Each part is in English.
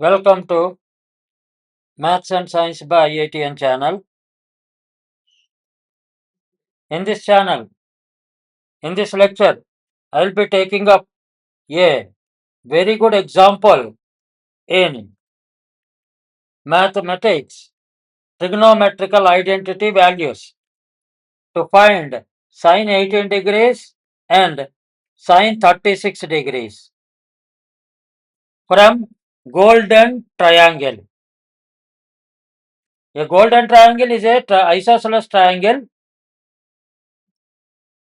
Welcome to Maths and Science by IITian channel. In this channel, in this lecture, I will be taking up a very good example in mathematics, trigonometrical identity values to find sine 18 degrees and sine 36 degrees from golden triangle. A golden triangle is a isosceles triangle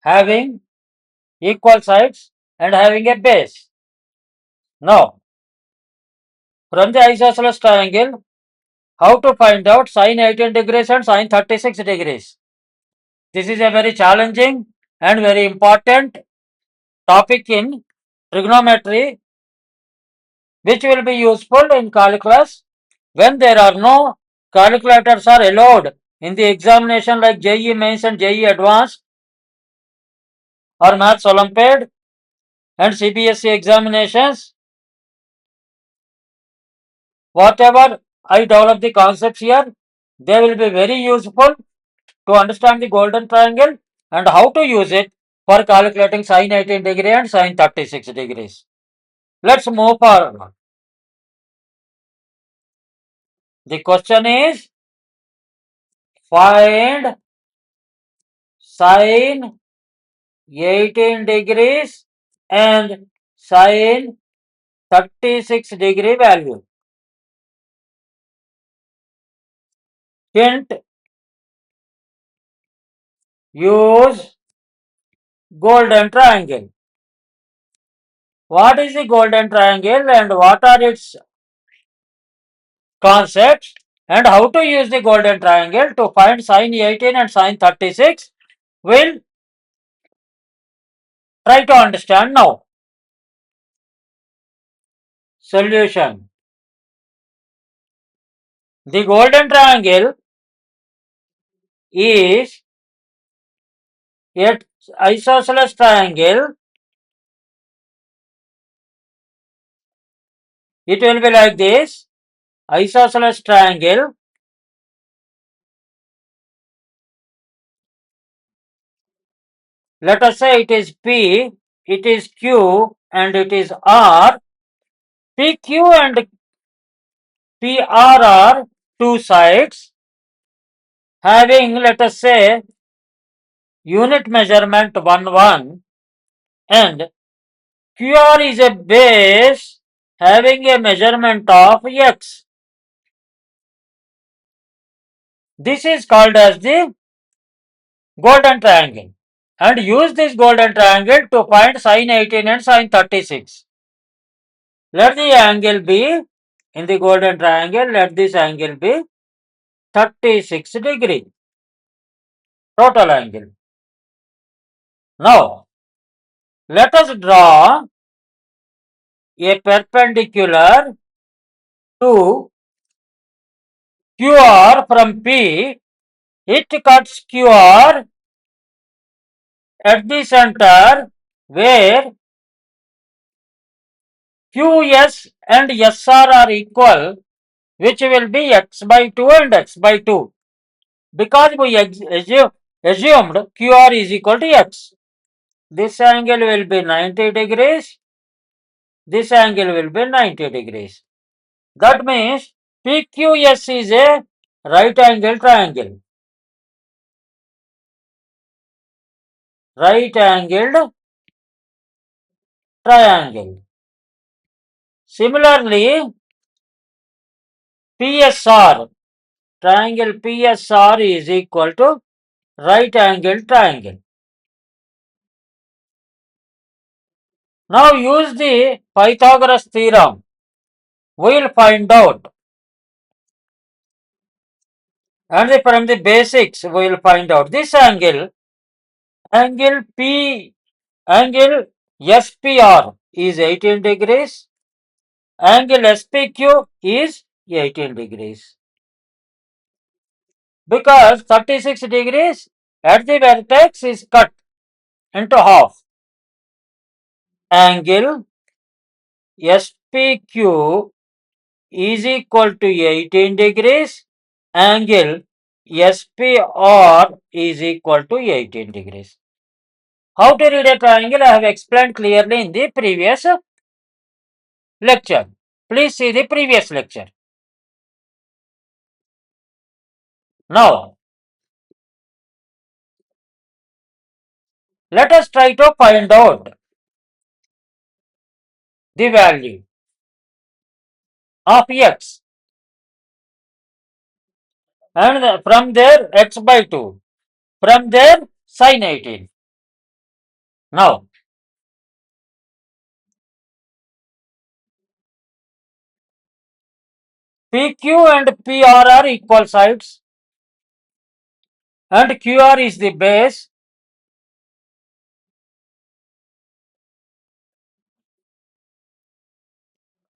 having equal sides and having a base. Now, from the isosceles triangle, how to find out sine 18 degrees and sine 36 degrees? This is a very challenging and very important topic in trigonometry, which will be useful in calculus when there are no calculators are allowed in the examination like JEE Mains and JEE Advanced or Maths Olympiad and CBSE examinations. Whatever I develop the concepts here, they will be very useful to understand the golden triangle and how to use it for calculating sine 18 degree and sine 36 degrees. Let's move forward. The question is, find sine 18 degrees and sine 36 degree value. Hint: use golden triangle. What is the golden triangle and what are its concepts and how to use the golden triangle to find sine 18 and sine 36? We'll try to understand now. Solution: the golden triangle is an isosceles triangle. It will be like this: isosceles triangle let us say it is P, it is Q and it is R. PQ and PR are two sides having, let us say, unit measurement 1 1, and QR is a base having a measurement of x. This is called as the golden triangle, and use this golden triangle to find sine 18 and sine 36. Let the angle be, in the golden triangle, let this angle be 36 degree, total angle. Now, let us draw a perpendicular to QR from P. It cuts QR at the center where QS and SR are equal, which will be x by 2 and x by 2. Because we assumed QR is equal to x. This angle will be 90 degrees. This angle will be 90 degrees. That means PQS is a right angle triangle. Right angled triangle. Similarly, PSR, triangle PSR is equal to right angle triangle. Now use the Pythagoras theorem. We will find out, and from the basics we will find out this angle SPR is 18 degrees, angle SPQ is 18 degrees. Because 36 degrees at the vertex is cut into half. Angle SPQ is equal to 18 degrees, angle SPR is equal to 18 degrees. How to read a triangle I have explained clearly in the previous lecture. Please see the previous lecture. Now, let us try to find out the value of x, and from there x by 2, from there sin 18. Now, PQ and PR are equal sides, and QR is the base.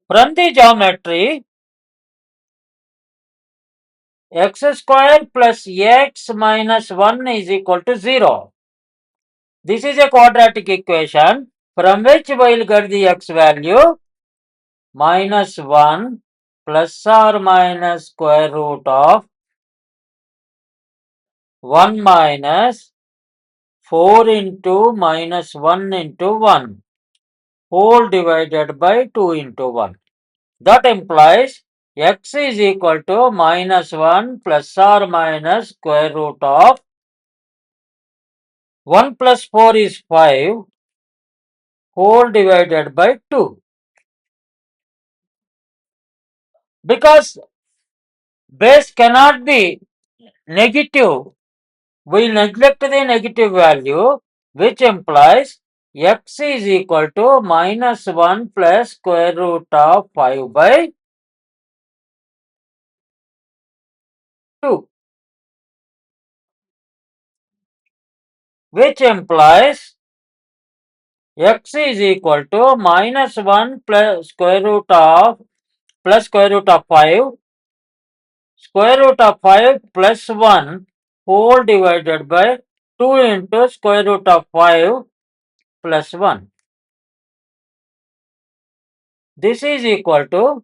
From the geometry, x square plus x minus 1 is equal to 0. This is a quadratic equation from which we will get the x value minus 1 plus or minus square root of 1 minus 4 into minus 1 into 1 whole divided by 2 into 1. That implies x is equal to minus 1 plus or minus square root of 1 plus 4 is 5 whole divided by 2. Because base cannot be negative, we neglect the negative value, which implies x is equal to minus 1 plus square root of 5 by 2, which implies x is equal to minus 1 plus square root of 5 square root of 5 plus 1 whole divided by 2 into square root of 5 plus 1. This is equal to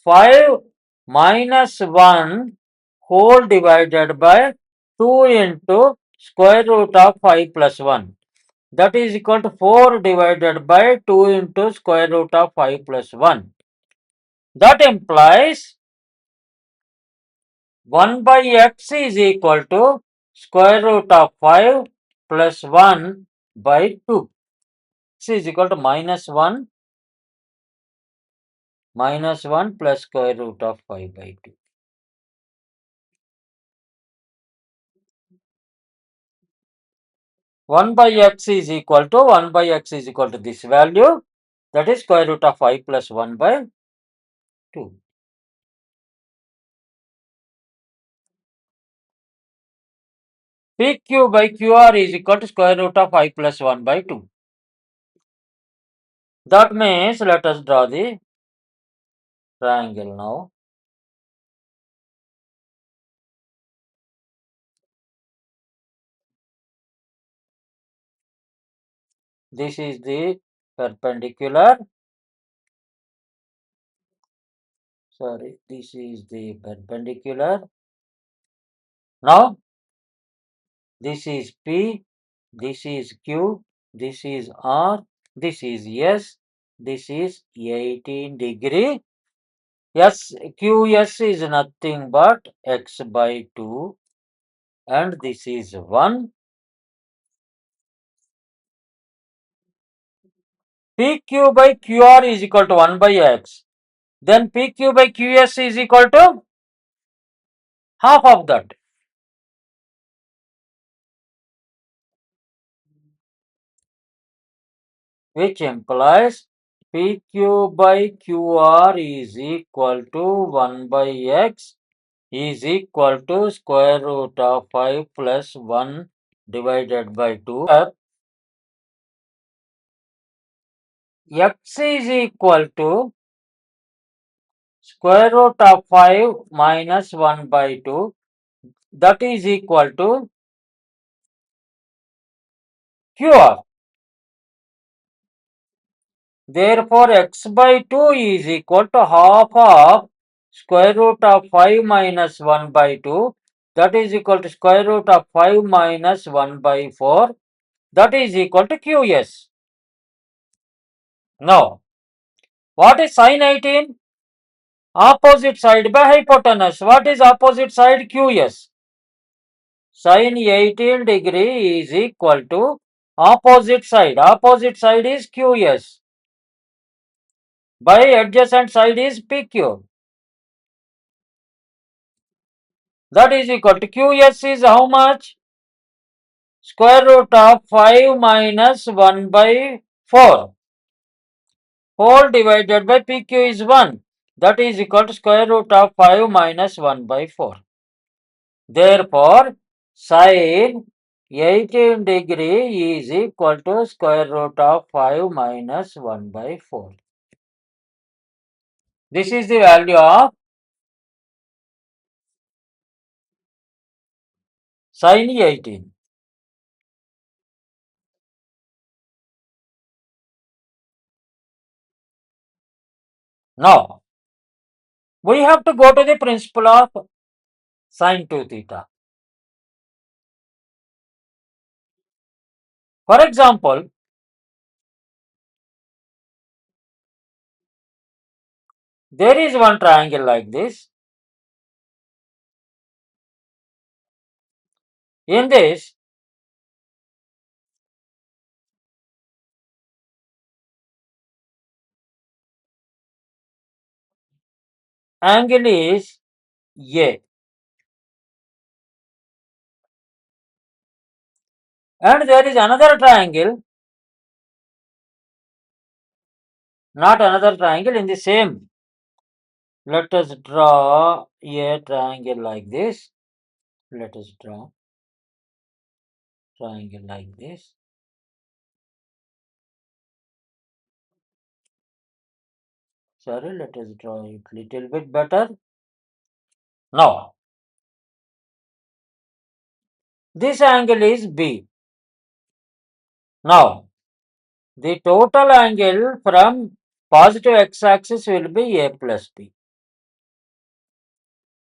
5 minus 1 whole divided by 2 into square root of 5 plus 1. That is equal to 4 divided by 2 into square root of 5 plus 1. That implies 1 by x is equal to square root of 5 plus 1 by 2. X is equal to minus 1 plus square root of 5 by 2. One by x is equal to this value, that is square root of 5 plus 1 by 2. PQ by QR is equal to square root of 5 plus 1 by 2. That means let us draw the triangle now. This is the perpendicular. Sorry, this is the perpendicular. Now, this is P, this is Q, this is R, this is S, this is 18 degree. Yes, QS is nothing but x by 2, and this is 1. PQ by QR is equal to 1 by x. Then PQ by QS is equal to half of that. Which implies PQ by QR is equal to 1 by x is equal to square root of 5 plus 1 divided by 2. X is equal to square root of 5 minus 1 by 2, that is equal to QR. Therefore, x by 2 is equal to half of square root of 5 minus 1 by 2. That is equal to square root of 5 minus 1 by 4. That is equal to QS. Now, what is sine 18? Opposite side by hypotenuse. What is opposite side? QS. Sine 18 degree is equal to opposite side. Opposite side is QS. By adjacent side is PQ. That is equal to QS is how much? Square root of 5 minus 1 by 4. Whole divided by PQ is 1. That is equal to square root of 5 minus 1 by 4. Therefore, sine 18 degree is equal to square root of 5 minus 1 by 4. This is the value of sine 18. Now, we have to go to the principle of sine 2 theta. For example, there is one triangle like this. In this, angle is A. And there is another triangle, not another triangle in the same. Let us draw a triangle like this. Let us draw triangle like this. Sorry, let us draw it little bit better. Now, this angle is B. Now, the total angle from positive x-axis will be A plus B.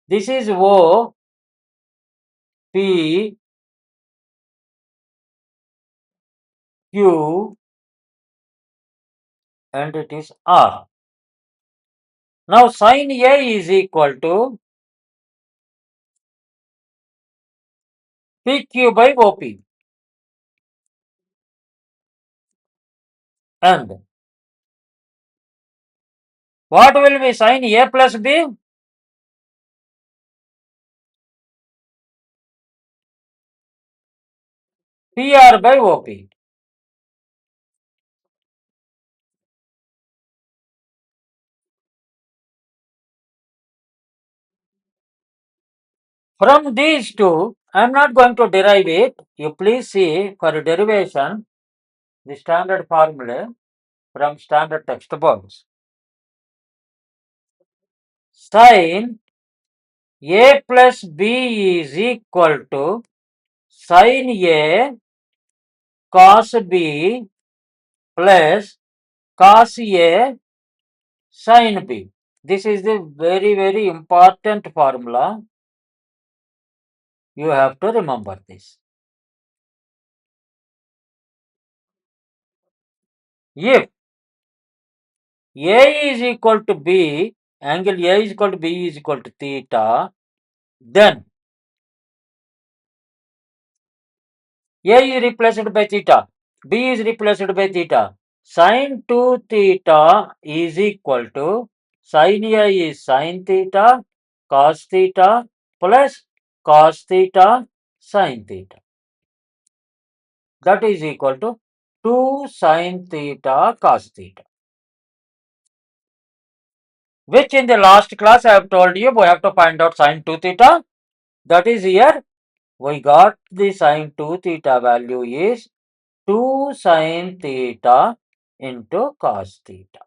This is O, P, Q, and it is R. Now, sin A is equal to PQ by OP. And what will be sin A plus B? PR by OP. From these two, I am not going to derive it. You please see for derivation the standard formula from standard textbooks. Sin A plus B is equal to sin A cos B plus cos A sin B. This is the very important formula. You have to remember this. If A is equal to B, angle A is equal to B is equal to theta, then A is replaced by theta, B is replaced by theta. Sin 2 theta is equal to sin A is sin theta cos theta plus cos theta sin theta. That is equal to 2 sin theta cos theta. Which in the last class I have told you we have to find out sin 2 theta. That is here we got the sin 2 theta value is 2 sin theta into cos theta.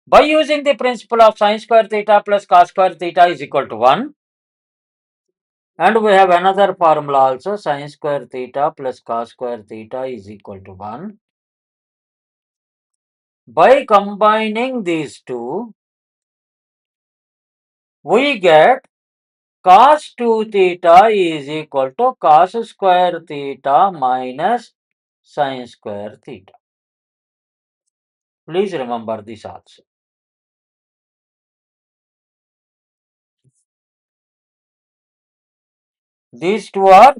By using the principle of sin square theta plus cos square theta is equal to 1, And we have another formula also, sin square theta plus cos square theta is equal to 1. By combining these two, we get cos 2 theta is equal to cos square theta minus sin square theta. Please remember this also. These two are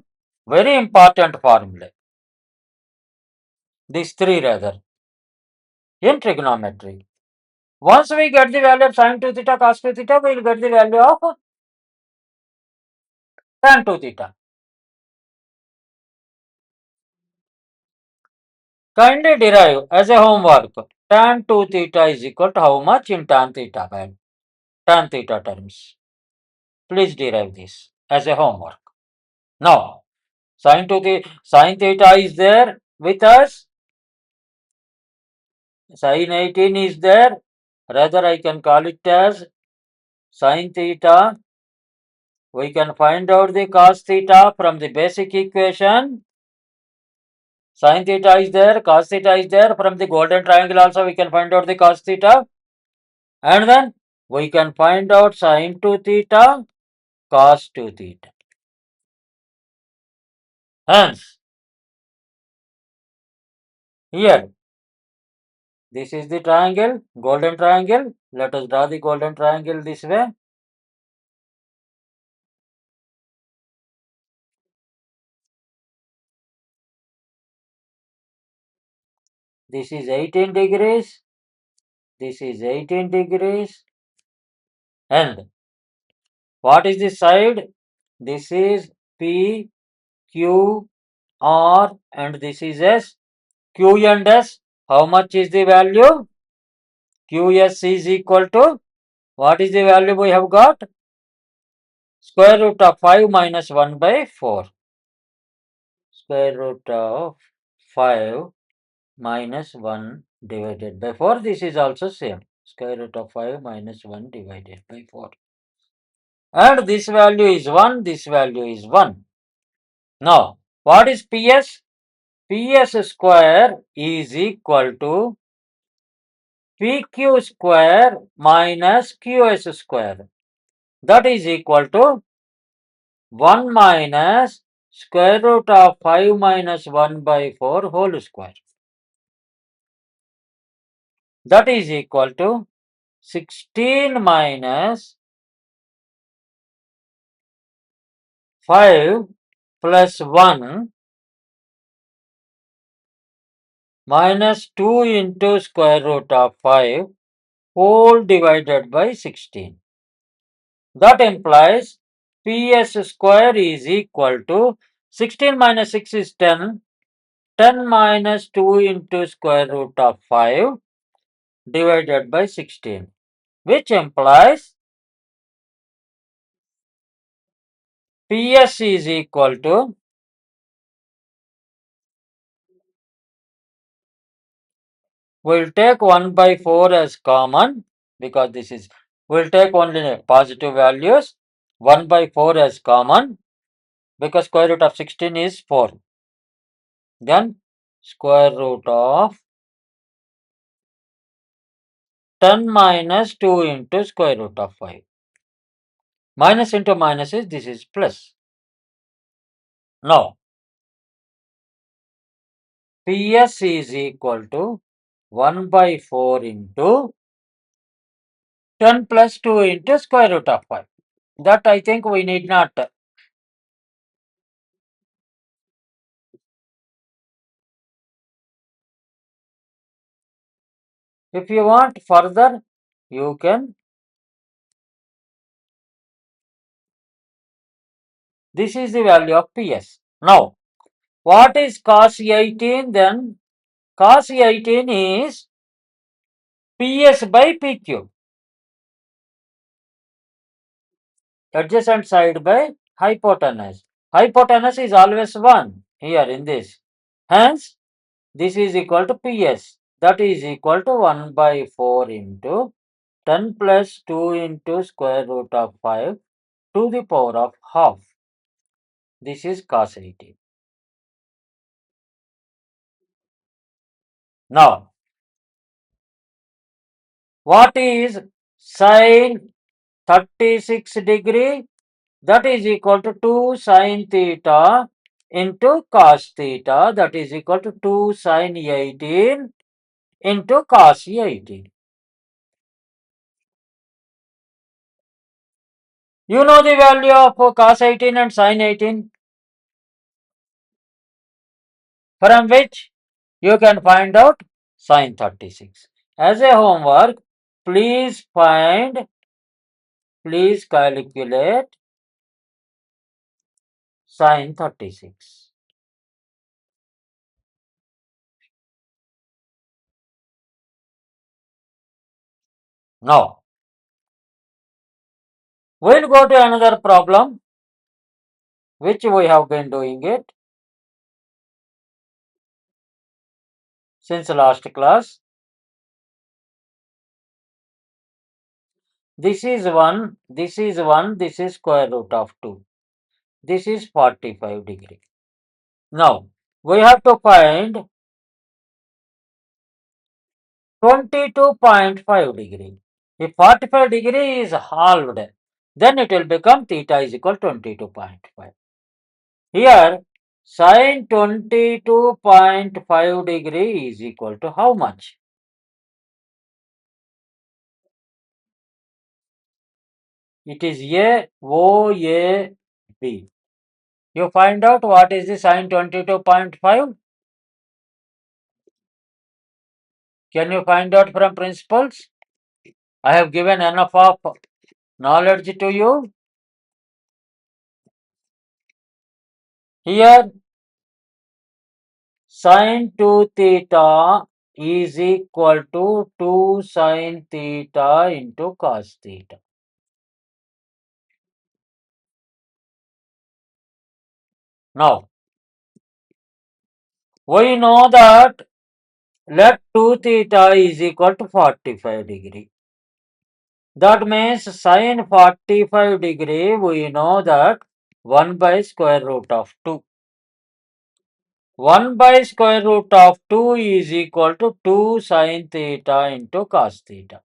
very important formulae. These three rather, in trigonometry. Once we get the value of sin 2 theta, cos 2 theta, we will get the value of tan 2 theta. Kindly derive as a homework. Tan 2 theta is equal to how much in tan theta value? Tan theta terms. Please derive this as a homework. Now, sin theta is there with us. Sin 18 is there. Rather, I can call it as sin theta. We can find out the cos theta from the basic equation. Sin theta is there, cos theta is there. From the golden triangle also we can find out the cos theta. And then we can find out sin 2 theta, cos 2 theta. Hence, here, this is the triangle, golden triangle. Let us draw the golden triangle this way. This is 18 degrees. This is 18 degrees. And what is this side? This is P, Q, R, and this is S. Q and S. How much is the value? QS is equal to, what is the value we have got? Square root of 5 minus 1 by 4. Square root of 5 minus 1 divided by 4. This is also same. Square root of 5 minus 1 divided by 4. And this value is 1, this value is 1. Now, what is PS? PS square is equal to PQ square minus QS square. That is equal to 1 minus square root of 5 minus 1 by 4 whole square. That is equal to 16 minus 5 plus 1 minus 2 into square root of 5 whole divided by 16. That implies PS square is equal to 16 minus 6 is 10. 10 minus 2 into square root of 5 divided by 16, which implies PS is equal to, we'll take 1 by 4 as common because this is, we'll take only positive values. 1 by 4 as common because square root of 16 is 4. Then square root of 10 minus 2 into square root of 5. Minus into minus is, this is plus. Now, PS is equal to 1 by 4 into 10 plus 2 into square root of 5. That I think we need not. If you want further, you can. This is the value of PS. Now, what is cos 18 then? Cos 18 is PS by PQ. Adjacent side by hypotenuse. Hypotenuse is always 1 here in this. Hence, this is equal to PS. That is equal to 1 by 4 into 10 plus 2 into square root of 5 to the power of half. This is cos 18. Now, what is sin 36 degree? That is equal to 2 sin theta into cos theta, that is equal to 2 sin 18 into cos 18. You know the value of cos 18 and sin 18, from which you can find out sin 36. As a homework, please calculate sin 36. Now, we'll go to another problem, which we have been doing it since last class. This is 1, this is 1, this is square root of 2. This is 45 degree. Now, we have to find 22.5 degree. If 45 degree is halved, then it will become theta is equal to 22.5. Here, sin 22.5 degree is equal to how much? It is AOAB. You find out what is the sin 22.5? Can you find out from principles? I have given enough of knowledge to you. Here, sin 2 theta is equal to 2 sin theta into cos theta. Now, we know that let 2 theta is equal to 45 degree. That means sin 45 degree, we know that 1 by square root of 2. 1 by square root of 2 is equal to 2 sin theta into cos theta.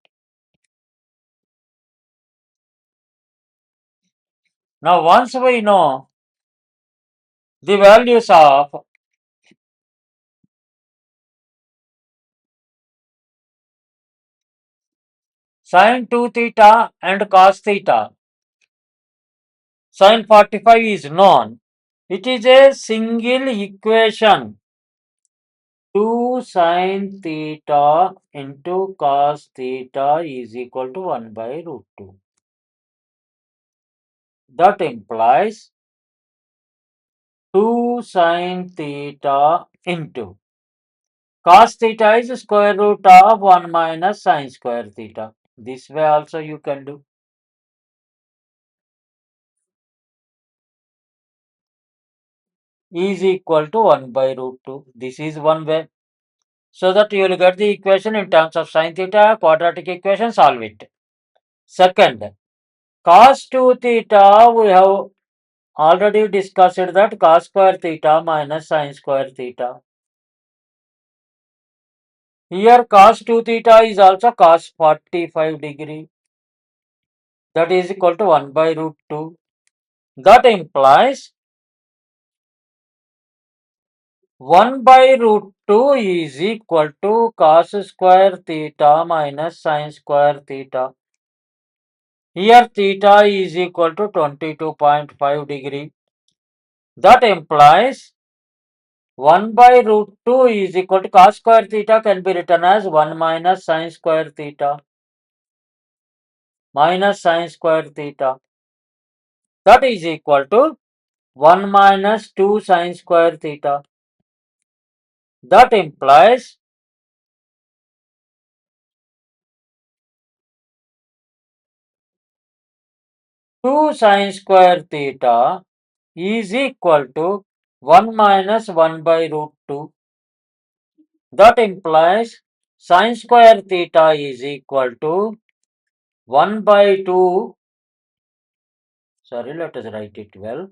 Now, once we know the values of sin 2 theta and cos theta, sin 45 is known. It is a single equation. 2 sin theta into cos theta is equal to 1 by root 2. That implies 2 sin theta into cos theta is square root of 1 minus sin square theta. This way also you can do. Is equal to 1 by root 2. This is one way. So that you will get the equation in terms of sin theta, quadratic equation, solve it. Second, cos 2 theta, we have already discussed that cos square theta minus sin square theta. Here cos 2 theta is also cos 45 degree. That is equal to 1 by root 2. That implies 1 by root 2 is equal to cos square theta minus sin square theta. Here theta is equal to 22.5 degree. That implies 1 by root 2 is equal to cos square theta can be written as 1 minus sin square theta minus sin square theta. That is equal to 1 minus 2 sin square theta. That implies 2 sin square theta is equal to 1 minus 1 by root 2. That implies sin square theta is equal to 1 by 2. Sorry, let us write it well.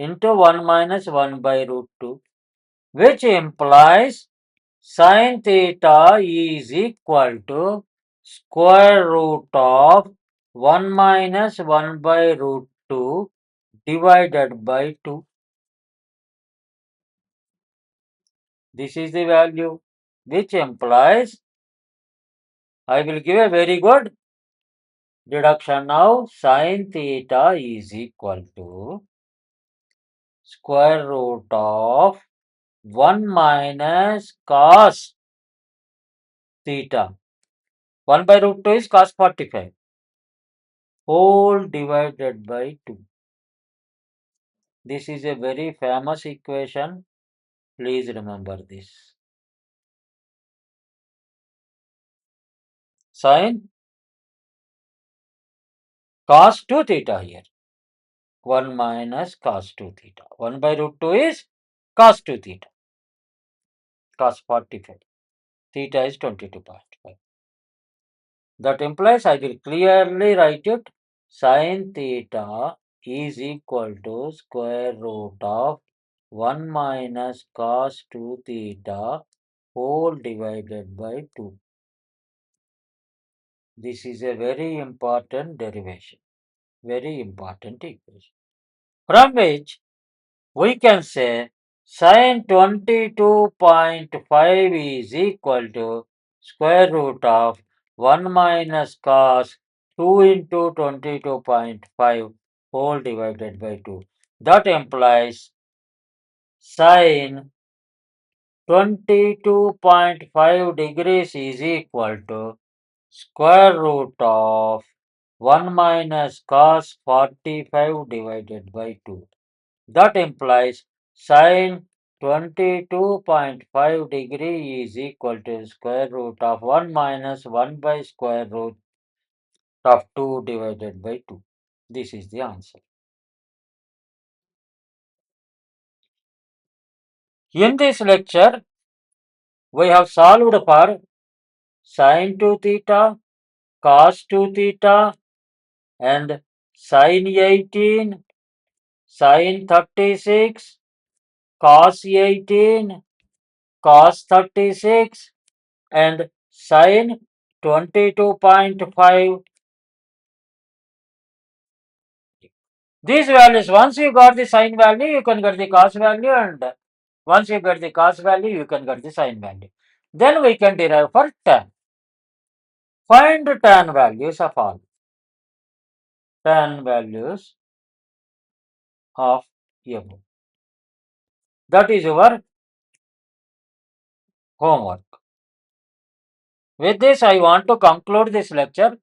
into 1 minus 1 by root 2, which implies sin theta is equal to square root of 1 minus 1 by root 2 divided by 2. This is the value, which implies I will give a very good deduction now. Sin theta is equal to square root of 1 minus cos theta. 1 by root 2 is cos 45 whole divided by 2. This is a very famous equation. Please remember this. Sin cos 2 theta here. 1 minus cos 2 theta. 1 by root 2 is cos 2 theta. Cos 45. Theta is 22.5. That implies I will clearly write it. Sin theta is equal to square root of 1 minus cos 2 theta whole divided by 2. This is a very important derivation, very important equation, from which we can say sin 22.5 is equal to square root of 1 minus cos 2 into 22.5 whole divided by 2. That implies sin 22.5 degrees is equal to square root of 1 minus cos 45 divided by 2. That implies sin 22.5 degree is equal to square root of 1 minus 1 by square root of 2 divided by 2. This is the answer. In this lecture, we have solved for sin 2 theta, cos 2 theta, and sin 18, sin 36, cos 18, cos 36, and sin 22.5. These values, once you got the sin value, you can get the cos value, and once you get the cos value, you can get the sin value. Then we can derive for tan. Find tan values of all. Tan values of above. That is your homework. With this, I want to conclude this lecture.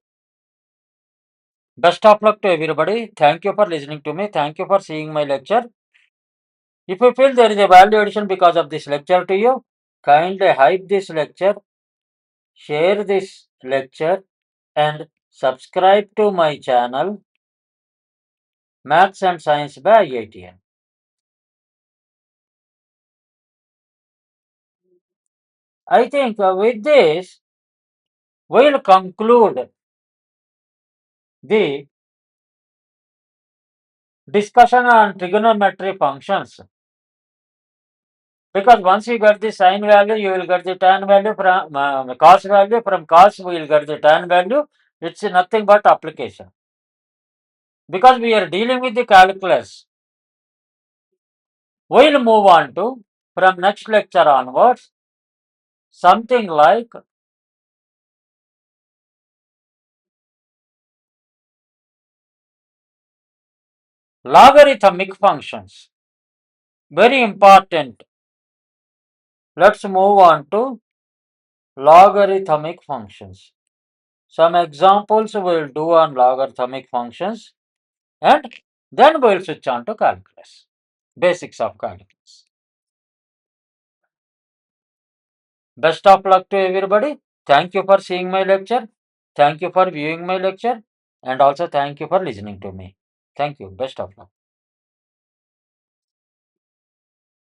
Best of luck to everybody. Thank you for listening to me. Thank you for seeing my lecture. If you feel there is a value addition because of this lecture to you, kindly hype this lecture, share this lecture, and subscribe to my channel, Maths and Science by IITian. I think with this, we'll conclude the discussion on trigonometry functions. Because once you get the sine value, you will get the tan value from cos value. From cos, we will get the tan value. It's nothing but application. Because we are dealing with the calculus, we'll move on to, from next lecture onwards, something like logarithmic functions. Very important. Let's move on to logarithmic functions. Some examples we'll do on logarithmic functions, and then we'll switch on to calculus, basics of calculus. Best of luck to everybody. Thank you for seeing my lecture. Thank you for viewing my lecture. And also thank you for listening to me. Thank you. Best of luck.